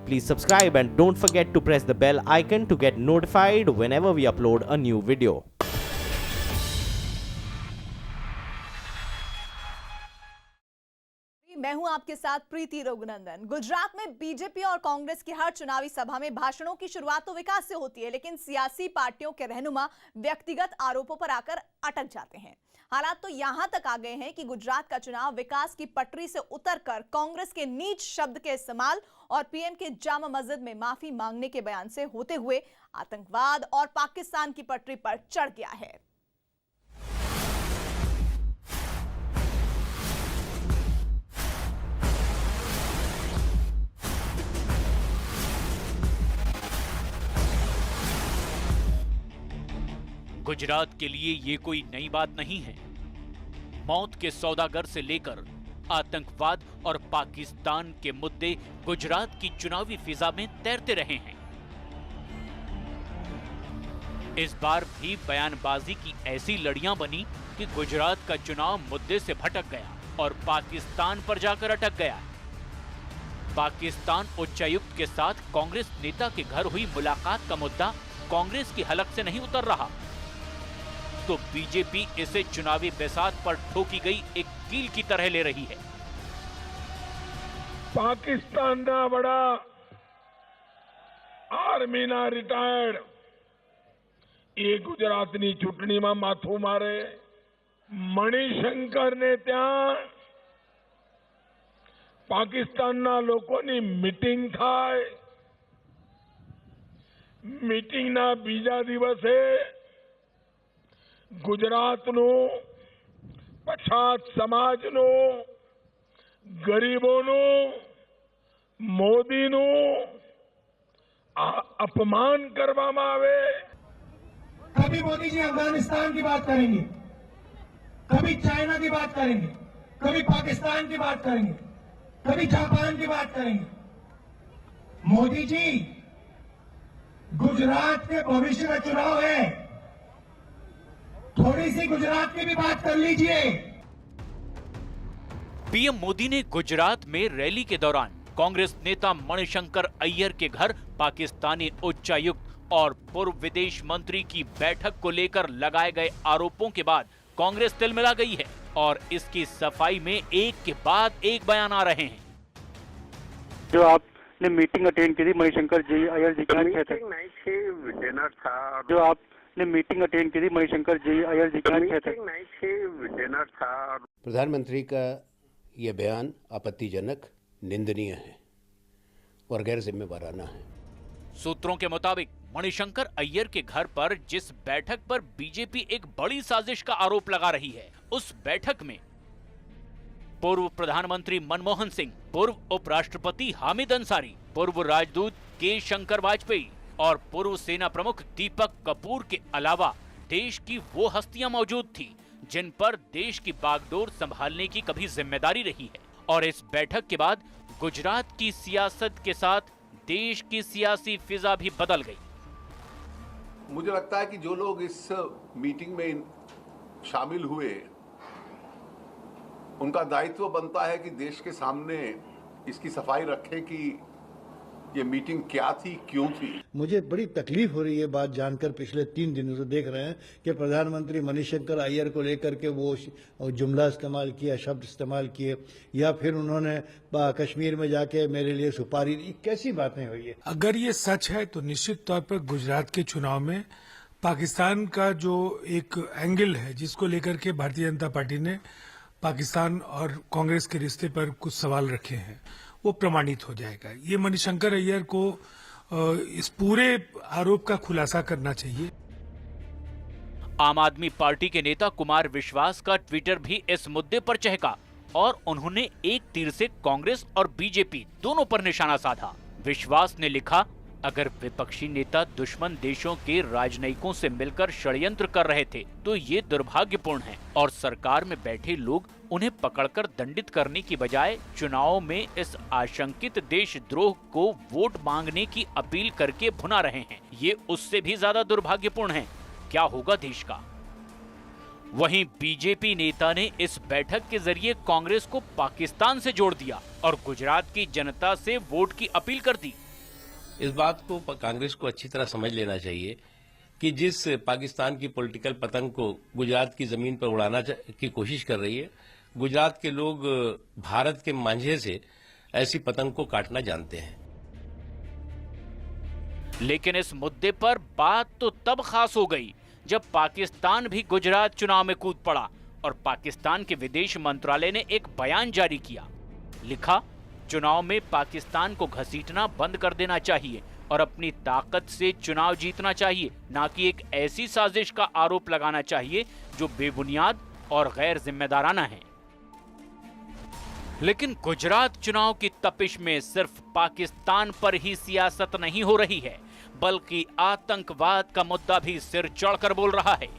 Please subscribe and don't forget to press the bell icon to get notified whenever we upload a new video. मैं हूं आपके साथ प्रीति रघुनंदन। गुजरात में BJP और कांग्रेस की हर चुनावी सभा में भाषणों की शुरुआत तो विकास से होती है, लेकिन सियासी पार्टियों के रहनुमा व्यक्तिगत आरोपों पर आकर अटक जाते हैं। हालात तो यहां तक आ गए हैं कि गुजरात का चुनाव विकास की पटरी से उतरकर कांग्रेस के नीच शब्द के इस्तेमाल और पीएम के जामा मस्जिद में माफी मांगने के बयान से होते हुए आतंकवाद और पाकिस्तान की पटरी पर चढ़ गया है। गुजरात के लिए ये कोई नई बात नहीं है। मौत के सौदागर से लेकर आतंकवाद और पाकिस्तान के मुद्दे गुजरात की चुनावी फिजा में तैरते रहे हैं। इस बार भी बयानबाजी की ऐसी लड़ियां बनी कि गुजरात का चुनाव मुद्दे से भटक गया और पाकिस्तान पर जाकर अटक गया। पाकिस्तान उच्चायुक्त के साथ कांग्रेस नेता के घर हुई मुलाकात का मुद्दा कांग्रेस की हलक से नहीं उतर रहा, तो बीजेपी इसे चुनावी बेसात पर ठोकी गई एक कील की तरह ले रही है। પાકિસ્તાનના વડા આર્મીના રિટાયર્ડ એ ગુજરાતની ચૂંટણીમાં માથું મારે, મણિશંકરને ત્યાં પાકિસ્તાનના લોકોની મીટિંગ થાય, મીટિંગના બીજા દિવસે ગુજરાતનું પછાત સમાજનું, ગરીબોનું, મોદીનું अपमान કરવામાં આવે। कभी मोदी जी अफगानिस्तान की बात करेंगे, कभी चाइना की बात करेंगे, कभी पाकिस्तान की बात करेंगे, कभी जापान की बात करेंगे। मोदी जी, गुजरात के भविष्य का चुनाव है, थोड़ी सी गुजरात की भी बात कर लीजिए। पीएम मोदी ने गुजरात में रैली के दौरान कांग्रेस नेता मणिशंकर अय्यर के घर पाकिस्तानी उच्चायुक्त और पूर्व विदेश मंत्री की बैठक को लेकर लगाए गए आरोपों के बाद कांग्रेस तिलमिला गई है और इसकी सफाई में एक के बाद एक बयान आ रहे हैं। जो आपने मीटिंग अटेंड की थी मणिशंकर जी अय्यर जी क्या कहते हैं? नहीं थी, डिनर था। जो आपने मीटिंग अटेंड की थी मणिशंकर जी अय्यर जी क्या कहते हैं? नहीं थी, डिनर था। प्रधानमंत्री का ये बयान आपत्तिजनक, निंदनीय है और गैर जिम्मेवाराना है। सूत्रों के मुताबिक मणिशंकर अय्यर के घर पर जिस बैठक पर बीजेपी एक बड़ी साजिश का आरोप लगा रही है, उस बैठक में पूर्व प्रधानमंत्री मनमोहन सिंह, पूर्व उपराष्ट्रपति हामिद अंसारी, पूर्व राजदूत के शंकर वाजपेयी और पूर्व सेना प्रमुख दीपक कपूर के अलावा देश की वो हस्तियां मौजूद थी जिन पर देश की बागडोर संभालने की कभी जिम्मेदारी रही है। और इस बैठक के बाद गुजरात की सियासत के साथ देश की सियासी फिजा भी बदल गई। मुझे लगता है कि जो लोग इस मीटिंग में शामिल हुए, उनका दायित्व बनता है कि देश के सामने इसकी सफाई रखें कि ये मीटिंग क्या थी, क्यों थी। मुझे बड़ी तकलीफ हो रही है बात जानकर, पिछले 3 दिनों से देख रहे हैं कि प्रधानमंत्री मणिशंकर अय्यर को लेकर के वो जुमला इस्तेमाल किया, शब्द इस्तेमाल किए, या फिर उन्होंने कश्मीर में जाके मेरे लिए सुपारी दी। कैसी बातें हुई है? अगर ये सच है तो निश्चित तौर पर गुजरात के चुनाव में पाकिस्तान का जो एक एंगल है जिसको लेकर के भारतीय जनता पार्टी ने पाकिस्तान और कांग्रेस के रिश्ते पर कुछ सवाल रखे हैं, वो प्रमाणित हो जाएगा। ये मणिशंकर अय्यर को इस पूरे आरोप का खुलासा करना चाहिए। आम आदमी पार्टी के नेता कुमार विश्वास का ट्विटर भी इस मुद्दे पर चहका और उन्होंने एक तीर से कांग्रेस और बीजेपी दोनों पर निशाना साधा। विश्वास ने लिखा, अगर विपक्षी नेता दुश्मन देशों के राजनयिकों से मिलकर षड्यंत्र कर रहे थे तो ये दुर्भाग्यपूर्ण है और सरकार में बैठे लोग उन्हें पकड़कर दंडित करने की बजाय चुनाव में इस आशंकित देशद्रोह को वोट मांगने की अपील करके भुना रहे हैं। ये उससे भी ज्यादा दुर्भाग्यपूर्ण है। क्या होगा देश का? वहीं बीजेपी नेता ने इस बैठक के जरिए कांग्रेस को पाकिस्तान से जोड़ दिया और गुजरात की जनता से वोट की अपील कर दी। इस बात को कांग्रेस को अच्छी तरह समझ लेना चाहिए कि जिस पाकिस्तान की पॉलिटिकल पतंग को गुजरात की जमीन पर उड़ाना की कोशिश कर रही है, गुजरात के लोग भारत के मांझे से ऐसी पतंग को काटना जानते हैं। लेकिन इस मुद्दे पर बात तो तब खास हो गई जब पाकिस्तान भी गुजरात चुनाव में कूद पड़ा और पाकिस्तान के विदेश मंत्रालय ने एक बयान जारी किया। लिखा, चुनाव में पाकिस्तान को घसीटना बंद कर देना चाहिए और अपनी ताकत से चुनाव जीतना चाहिए, ना कि एक ऐसी साजिश का आरोप लगाना चाहिए जो बेबुनियाद और गैर जिम्मेदाराना है। लेकिन गुजरात चुनाव की तपिश में सिर्फ पाकिस्तान पर ही सियासत नहीं हो रही है, बल्कि आतंकवाद का मुद्दा भी सिर चढ़कर बोल रहा है।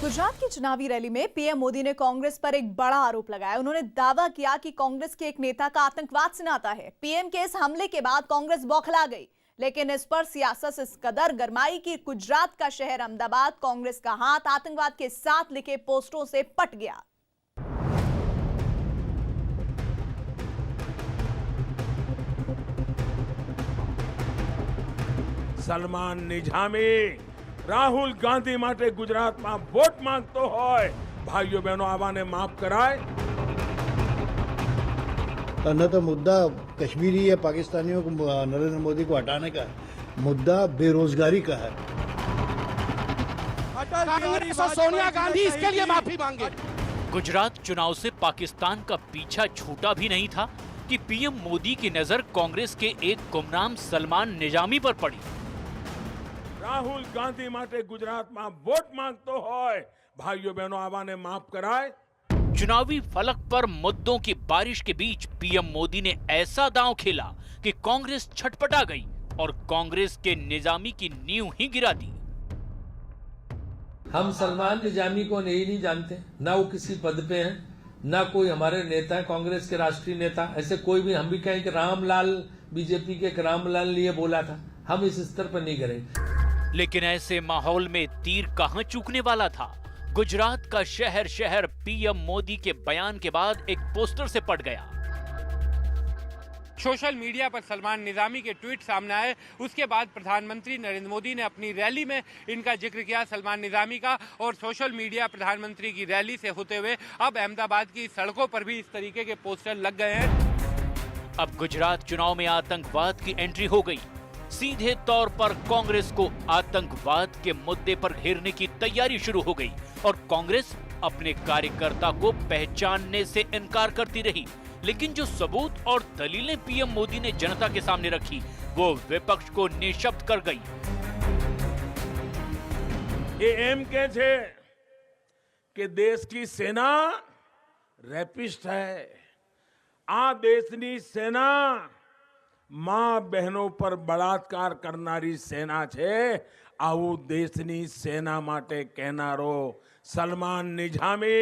गुजरात की चुनावी रैली में पीएम मोदी ने कांग्रेस पर एक बड़ा आरोप लगाया। उन्होंने दावा किया कि कांग्रेस के एक नेता का आतंकवाद से नाता है। पीएम के इस हमले के बाद कांग्रेस बौखला गई, लेकिन इस पर सियासत इस कदर गरमाई कि गुजरात का शहर अहमदाबाद कांग्रेस का हाथ आतंकवाद के साथ लिखे पोस्टरों से पट गया। સલમાન નિઝામી રાહુલ ગાંધી માટે ગુજરાતમાં વોટ માંગતો હોય, ભાઈઓ બહેનો આવાને માફ કરાય। न तो मुद्दा कश्मीरी या पाकिस्तानियों को नरेंद्र मोदी को हटाने का है, मुद्दा बेरोजगारी का है। कांग्रेस और सोनिया गांधी इसके लिए माफी मांगे। गुजरात चुनाव से पाकिस्तान का पीछा छूटा भी नहीं था कि पीएम मोदी की नजर कांग्रेस के एक गुमनाम सलमान निजामी पर पड़ी। રાહુલ ગાંધી માટે ગુજરાતમાં વોટ માંગતો હોય, ભાઈઓ બહેનો આવાને માફ કરાય। चुनावी फलक पर मुद्दों की बारिश के बीच पीएम मोदी ने ऐसा दांव खेला कि कांग्रेस छटपटा गई और कांग्रेस के निजामी की नींव ही गिरा दी। हम सलमान निजामी को नहीं जानते, ना वो किसी पद पे हैं, ना कोई हमारे नेता है कांग्रेस के राष्ट्रीय नेता। ऐसे कोई भी हम भी कहें कि रामलाल बीजेपी के रामलाल लिए बोला था, हम इस स्तर पर नहीं करेंगे। लेकिन ऐसे माहौल में तीर कहां चूकने वाला था। गुजरात का शहर शहर पीएम मोदी के बयान के बाद एक पोस्टर से पट गया। सोशल मीडिया पर सलमान निजामी के ट्वीट सामने आए, उसके बाद प्रधानमंत्री नरेंद्र मोदी ने अपनी रैली में इनका जिक्र किया, सलमान निजामी का। और सोशल मीडिया प्रधानमंत्री की रैली से होते हुए अब अहमदाबाद की सड़कों पर भी इस तरीके के पोस्टर लग गए हैं। अब गुजरात चुनाव में आतंकवाद की एंट्री हो गई। सीधे तौर पर कांग्रेस को आतंकवाद के मुद्दे पर घेरने की तैयारी शुरू हो गई और कांग्रेस अपने कार्यकर्ता को पहचानने से इनकार करती रही। लेकिन जो सबूत और दलीलें पीएम मोदी ने जनता के सामने रखी, वो विपक्ष को निशब्द कर गई। ये एम के छे कि देश की सेना रेपिस्ट है। आ देशनी सेना मां बहनों पर बलात्कार करनारी सेना छे। आવું દેશની સેના માટે કહેનારો સલમાન નિઝામી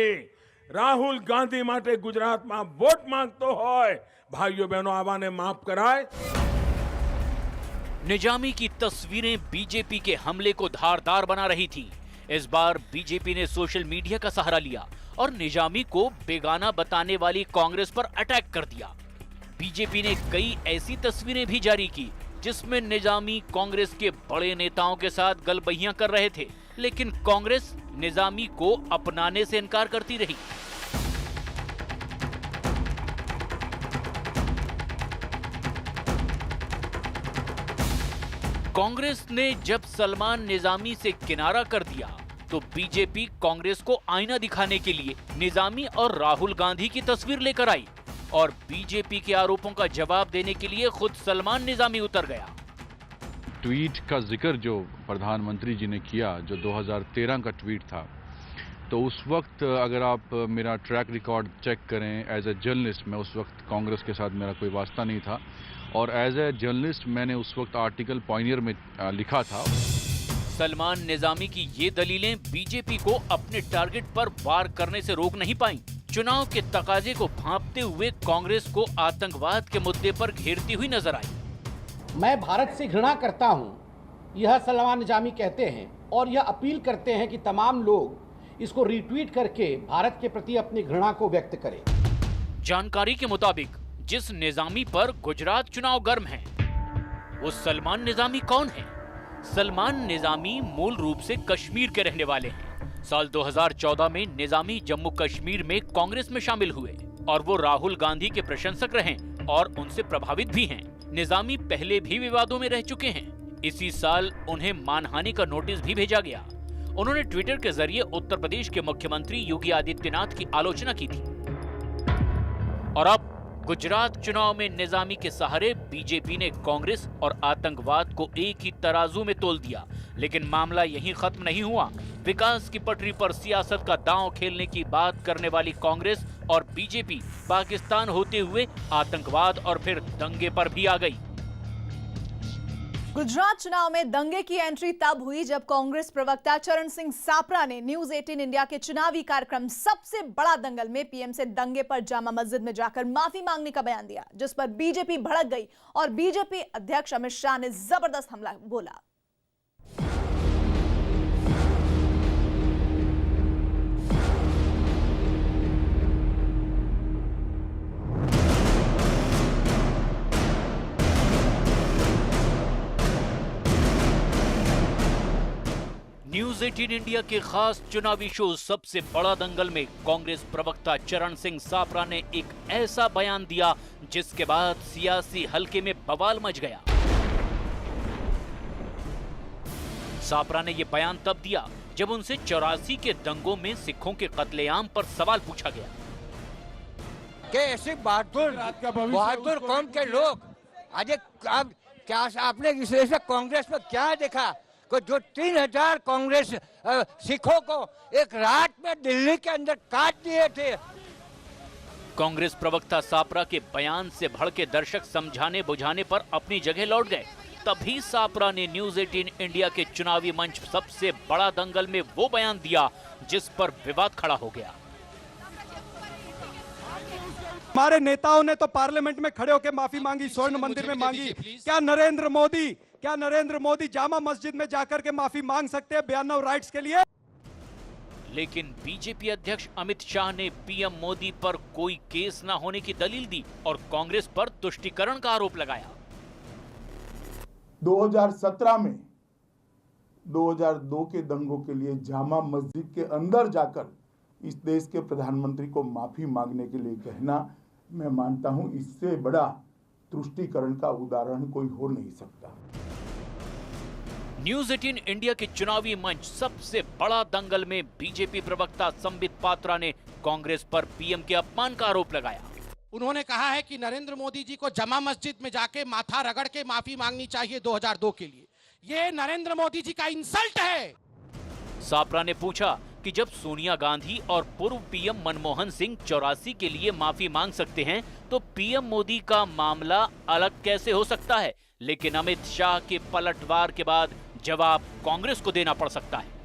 રાહુલ ગાંધી માટે ગુજરાતમાં વોટ માંગતો હોય, ભાઈઓ બહેનો આવાને માફ કરાય। निजामी की तस्वीरें बीजेपी के हमले को धारदार बना रही थी। इस बार बीजेपी ने सोशल मीडिया का सहारा लिया और निजामी को बेगाना बताने वाली कांग्रेस पर अटैक कर दिया। बीजेपी ने कई ऐसी तस्वीरें भी जारी की जिसमें निजामी कांग्रेस के बड़े नेताओं के साथ गलबहियां कर रहे थे, लेकिन कांग्रेस निजामी को अपनाने से इनकार करती रही। कांग्रेस ने जब सलमान निजामी से किनारा कर दिया तो बीजेपी कांग्रेस को आईना दिखाने के लिए निजामी और राहुल गांधी की तस्वीर लेकर आई और बीजेपी के आरोपों का जवाब देने के लिए खुद सलमान निजामी उतर गया। ट्वीट का जिक्र जो प्रधानमंत्री जी ने किया, जो 2013 का ट्वीट था, तो उस वक्त अगर आप मेरा ट्रैक रिकॉर्ड चेक करें, एज ए जर्नलिस्ट मैं उस वक्त कांग्रेस के साथ मेरा कोई वास्ता नहीं था और एज ए जर्नलिस्ट मैंने उस वक्त आर्टिकल पॉइनियर में लिखा था। सलमान निजामी की ये दलीलें बीजेपी को अपने टारगेट पर वार करने से रोक नहीं पाई। चुनाव के तकाजे को भांपते हुए कांग्रेस को आतंकवाद के मुद्दे पर घेरती हुई नजर आई। मैं भारत से घृणा करता हूं, यह सलमान निजामी कहते हैं और यह अपील करते हैं कि तमाम लोग इसको रीट्वीट करके भारत के प्रति अपनी घृणा को व्यक्त करें। जानकारी के मुताबिक जिस निजामी पर गुजरात चुनाव गर्म है, वो सलमान निजामी कौन है? सलमान निजामी मूल रूप से कश्मीर के रहने वाले हैं। साल 2014 में निजामी जम्मू कश्मीर में कांग्रेस में शामिल हुए और वो राहुल गांधी के प्रशंसक रहे और उनसे प्रभावित भी हैं। निजामी पहले भी विवादों में रह चुके हैं। इसी साल उन्हें मानहानि का नोटिस भी भेजा गया। उन्होंने ट्विटर के जरिए उत्तर प्रदेश के मुख्यमंत्री योगी आदित्यनाथ की आलोचना की थी। और अब गुजरात चुनाव में निजामी के सहारे बीजेपी ने कांग्रेस और आतंकवाद को एक ही तराजू में तोल दिया। लेकिन मामला यहीं खत्म नहीं हुआ। विकास की पटरी पर सियासत का दांव खेलने की बात करने वाली कांग्रेस और बीजेपी पाकिस्तान होते हुए आतंकवाद और फिर दंगे पर भी आ गई। गुजरात चुनाव में दंगे की एंट्री तब हुई जब कांग्रेस प्रवक्ता चरण सिंह सापरा ने न्यूज 18 इंडिया के चुनावी कार्यक्रम सबसे बड़ा दंगल में पीएम से दंगे पर जामा मस्जिद में जाकर माफी मांगने का बयान दिया, जिस पर बीजेपी भड़क गई और बीजेपी अध्यक्ष अमित शाह ने जबरदस्त हमला बोला। न्यूज 18 इंडिया के खास चुनावी शो सबसे बड़ा दंगल में कांग्रेस प्रवक्ता चरण सिंह सापरा ने एक ऐसा बयान दिया जिसके बाद सियासी हलके में बवाल मच गया। सापरा ने यह बयान तब दिया जब उनसे 84 के दंगों में सिखों के कत्लेआम पर सवाल पूछा गया कि ऐसे बहादुर कौम के लोग आज क्या आपने इस तरह से कांग्रेस में क्या देखा कि जो 3000 कांग्रेस सिखों को एक रात में दिल्ली के अंदर काट दिए थे। कांग्रेस प्रवक्ता सापरा के बयान से भड़के दर्शक समझाने बुझाने पर अपनी जगह लौट गए। तभी सापरा ने न्यूज 18 इंडिया के चुनावी मंच सबसे बड़ा दंगल में वो बयान दिया जिस पर विवाद खड़ा हो गया। हमारे नेताओं ने तो पार्लियामेंट में खड़े होकर माफी मांगी, स्वर्ण मंदिर में मांगी। क्या नरेंद्र मोदी जामा मस्जिद में जाकर के माफी मांग सकते हैं बयान ऑफ राइट्स के लिए? लेकिन बीजेपी अध्यक्ष अमित शाह ने पीएम मोदी पर कोई केस न होने की दलील दी और कांग्रेस पर तुष्टीकरण का आरोप लगाया। 2017 में 2002 के दंगों के लिए जामा मस्जिद के अंदर जाकर इस देश के प्रधानमंत्री को माफी मांगने के लिए कहना, मैं मानता हूं इससे बड़ा तुष्टीकरण का उदाहरण कोई हो नहीं सकता। न्यूज 18 इंडिया के चुनावी मंच सबसे बड़ा दंगल में बीजेपी प्रवक्ता संबित पात्रा ने कांग्रेस पर पीएम के अपमान का आरोप लगाया। उन्होंने कहा है कि नरेंद्र मोदी जी को जामा मस्जिद में जाके माथा रगड़ के माफी मांगनी चाहिए 2002 के लिए। ये नरेंद्र मोदी जी का इंसल्ट है। सापरा ने पूछा कि जब सोनिया गांधी और पूर्व पीएम मनमोहन सिंह 84 के लिए माफी मांग सकते हैं तो पीएम मोदी का मामला अलग कैसे हो सकता है? लेकिन अमित शाह के पलटवार के बाद जवाब कांग्रेस को देना पड़ सकता है।